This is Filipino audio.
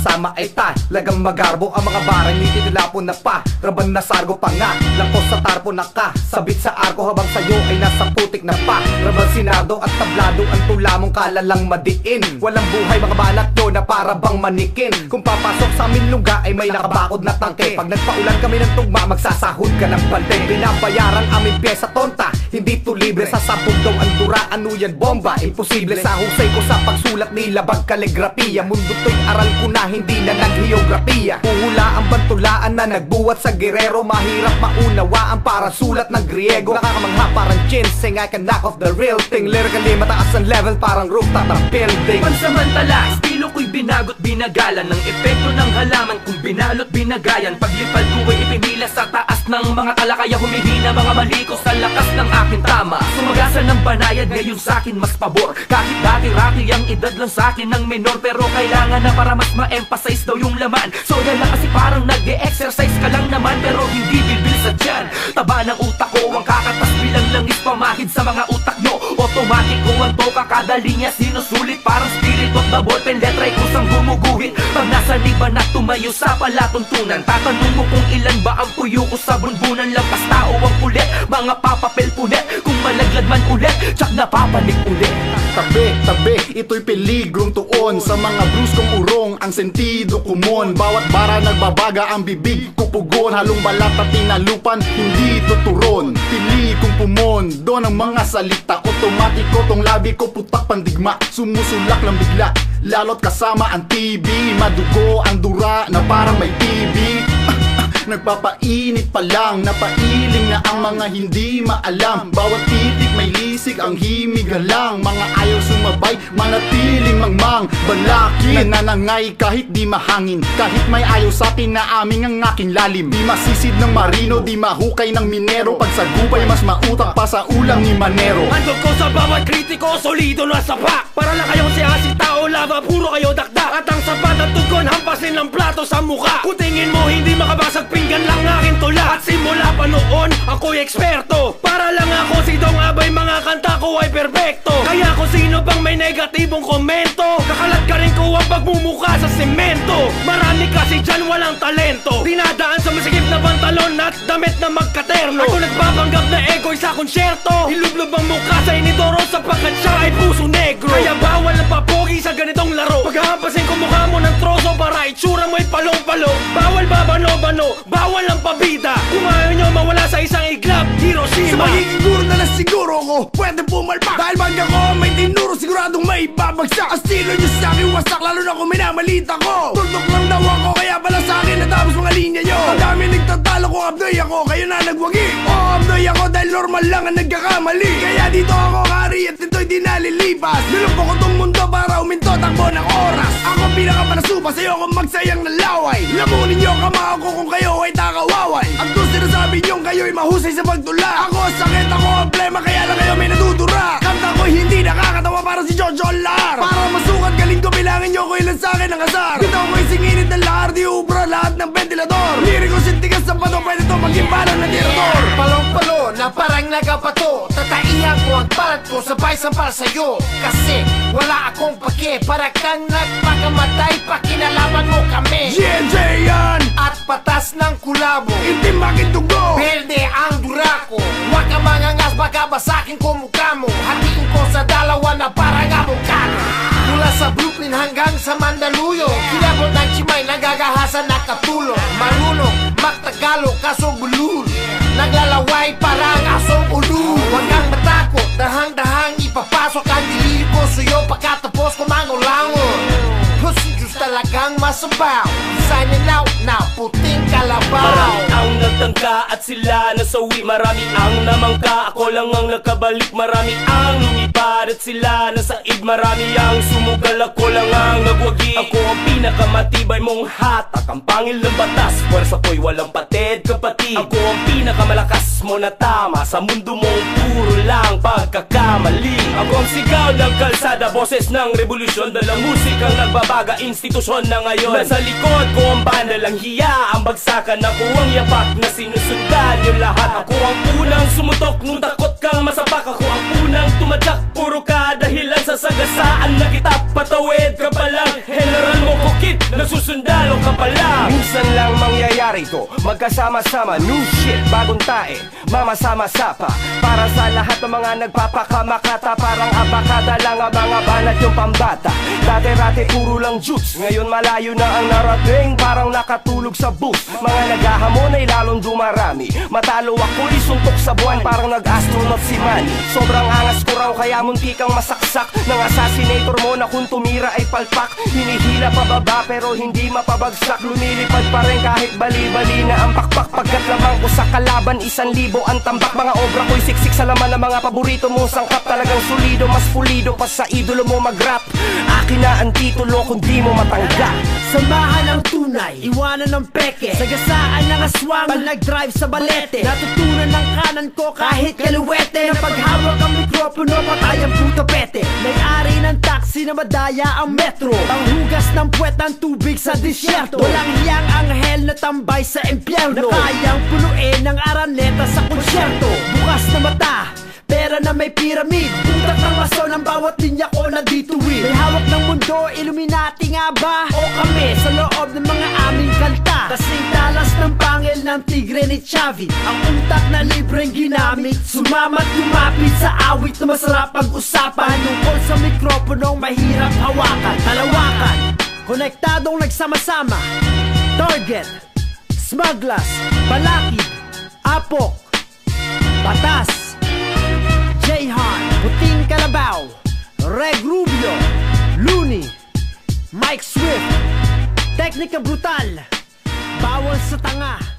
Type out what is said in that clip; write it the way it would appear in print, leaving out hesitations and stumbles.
kasama ay talagang magarbo. Ang mga barang nititilapon na pa, raban na sargo pa nga, langkos sa tarpo na ka, sabit sa arko habang sa'yo ay nasa putik na pa. Raban sinado at tablado ang tula mong kalalang madiin. Walang buhay mga banat nyo na para bang manikin. Kung papasok sa amin luga ay may nakabakod na tangke. Pag nagpaulan kami ng tugma, magsasahod ka ng bante. Binabayaran amin pyesa tonta, hindi to libre. Sa sabog daw ang dura, ano yan bomba? Imposible sa husay ko sa pagsulat nilabag kaligrafiya. Mundo to'y aral ko na hindi na naggeografiya. Uhula ang bantulaan na nagbuhat sa gerero. Mahirap maunawaan para sulat ng Griego. Nakakamangha parang ginseng, I can knock off the real thing. Lyrically mataas ang level parang rooftop ng building. Pansamantala, estilo ko'y binagot binagalan ng epekto ng halaman kung binalot binagayan. Paglipad ko ay ipinila sa taas ng mga talakaya. Humihina mga mali ko sa lakas ng aking tama. Sumagasan ng banayad ngayon sa'kin mas pabor. Kahit dati-rati ang edad lang sa'kin ng menor, pero kailangan na para mas ma-emphasize daw yung laman. So yan lang kasi parang nag-e-exercise ka lang naman, pero hindi bilbil sa tiyan. Taba ng utak ko ang kakatas bilang langis pamahid sa mga utak nyo. Automatic ko ang toka kada linya sinusulit. Parang spirit of the ballpen, letray kusang gumuguhit. Pag nasa liba na tumayo sa palatuntunan, tatanong mo kung ilan ba ang puyo ko sa bunbunan. Lampas tao ang kulit, mga papapel punet. Kung malaglag man ulit, tsak napapanik ulit. Tabi, tabi, ito'y peligrong tuon. Sa mga blues kong urong, ang sentido kumon. Bawat bara nagbabaga ang bibig ko pugon. Halong balat at tinalupan, hindi tuturon. Pili kong pumon, doon ang mga salita. Otomatiko tong labi ko, putak pandigma. Sumusulak lang bigla, lalot kasama ang TV. Madugo ang dura na parang may TV. Nagpapainit pa lang, napailing na ang mga hindi maalam. Bawat titik may lisik, ang himig lang. Mga ayaw sumabay, manatiling mangmang. Balakin, nananangay kahit di mahangin. Kahit may ayaw sa atin na aming ang aking lalim. Di masisid ng marino, di mahukay ng minero. Pag sa gubay, mas mautak pa sa ulang ni Manero. Handog ko sa bawat kritiko, solido na sapa. Para lang kayong siyasit tao, lava, puro kayo dakdak. At ang sapat at tugon, hampasin ng plato sa mukha. Kung tingin mo hindi makabasag, pinggan lang aking tula. At simula pa noon, ako'y eksperto. Para lang ako si Dong Abay, mga kanta ko ay perpekto. Kaya kung sino bang may negatibong komento, kakalat ka rin ko ang pagmumuka sa semento. Marami kasi dyan walang talento, dinadaan sa masikip na pantalon at damit na magkaterno. Ako nagbabanggap na ego'y sa konsyerto, ilublob ang mukha sa inidoro sapagkat siya ay puso negro. Kaya bawal ang papogi sa ganitong laro. Paghahampasin ko mukha mo ng troso para itsura mo'y palong-palo. Bawal babano-bano, bawal ang pabida. Kung ayaw nyo mawala sa isang iglap, Hiroshima. Sa magiging guro na lang siguro ko pwede pumalpak. Dahil bag ako may tinuro, siguradong may babagsak. Ang stilo nyo sa akin wasak, lalo na kung minamalita ko. Tuldok lang daw ako, kaya pala sa akin natapos mga linya nyo. Ang dami nagtatalo kung abdoy ako, kayo na nagwagi. Oo, abdoy ako dahil normal lang ang nagkakamali. Kaya dito ako hari at ito'y di nalilipas. Nilumpo ko tong mundo para uminto, takbo ng oras. Ako pinakapanasupa, sa'yo ako magsayang ng laway. Lamunin nyo kamao ko kung kayo ay takawaway. Ang doon sinasabi nyong kayo'y mahusay sa pagtula. Ako sakit, ako ang plema, kaya lang kayo may nadudura. Kanta ko'y hindi nakakatawa para si Jojo Lar. Para masukat galing ko, bilangin nyo ko ilan sa'kin ang asar. Dito ko'y singinit ng lahar, di ubra lahat ng ventilador. Liriko sintigas sa pato, pwede to maging balon na tirador. Palong-palo na parang nagabato, tataihan ko ang palat ko sabay sampal sa'yo. Kasi wala akong pake, para kang nagpakamatay, pakinalaman mo kami. GNJ yan! At patas ng kulabo, Itim bakit dugo? berde ang dura ko. Huwag ka mangangas, baka basakin ko mukha mo. Hatiin ko sa dalawa na parang avocado. Mula sa Brooklyn hanggang sa Mandaluyong, kilabot ng chimay, nagagahasan na katulong. Marunong, magtagalog, kaso bulul. Naglalaway parang asong ulo. Huwag kang matakot, dahang-dahang ipapasok ang dilili ko sa'yo pagkatapos ko mangulangon. Pussy juice talagang masabaw. Signing out na puting kalabaw. Marami ang nagtangka at sila nasawi. Marami ang namangka, ako lang ang nakabalik. Marami ang lumipad at sila nasaid. Marami ang sumugal, ako lang ang nagwagi. Ako ang pinakamatibay mong hatak, ang pangil ng batas. Pwersa ko'y walang patid, kapatid. Ako ang pinakamalakas mo na tama sa mundo mong puro lang pagkakamali. Ako ang sigaw ng kalsada, boses ng revolusyon. Dalang musikang nagbabaga, institusyon na ngayon. Nasa likod ko ang banda lang hiya, ang bagsakan. Ako ang yapak na sinusundan yung lahat. Ako ang unang sumutok nung takot kang masapak. Ako ang unang tumadyak, puro ka dahilan sa sagasaan na kita. Patawid ka pa lang, general mo kukit, nagsusundalo ka pa lang. Minsan lang mangyayari to, magkasama-sama, new shit, bagong tae, mamasama-sapa. Para sa lahat ng mga nagpapakamakata, parang abakada lang abang-abanat yung pambata. Dati-rati puro lang juice, ngayon malayo na ang narating, parang nakatulog sa bus. Mga naghahamon ay lalong dumarami, matalo ako'y suntok sa buwan, parang nag-astronaut si Manny. Sobrang angas ko raw kaya munti kang masaksak ng assassinator mo na kung tumira ay palpak. Hinihila pababa pero hindi mapabagsak, lumilipad pa rin kahit bali-bali na ang pakpak. Pagkat lamang ko sa kalaban 1,000 ang tambak. Mga obra ko'y siksik sa laman ng mga paborito mong sangkap. Talagang solido, mas pulido pa sa idolo mo mag-rap. Akin na ang titulo kung di mo matanggap. Samahan ang tunay, iwanan ng peke, sagasaan ng aswang pag nag-drive sa balete. Natutunan ng kanan ko kahit kaluwete, na paghawak ang mikropono patay ang puta pete. May-ari ng taxi na madaya ang metro, panghugas ng puwet ng tubig sa disyerto. Walang hiyang anghel na tambay sa impyerno, na kayang punuin ng araneta sa konsyerto. Bukas na mata, pera na may pyramid, utak ng maso ng bawat linya ko nandituwid. May hawak ng mundo, Illuminati nga ba? O kami sa loob ng mga aming kanta, kasing talas ng pangil ng tigre ni Chavit. Ang utak na libreng ginamit, sumamat lumapit sa awit na masarap pag-usapan, tungkol sa mikroponong mahirap hawakan. Talawakan, konektadong nagsama-sama, target, smugglers, balakid, apok, batas, Jayhan, Puting Kalabaw, Reg Rubio, Looney, Mike Swift, Teknika Brutal, bawal sa tanga.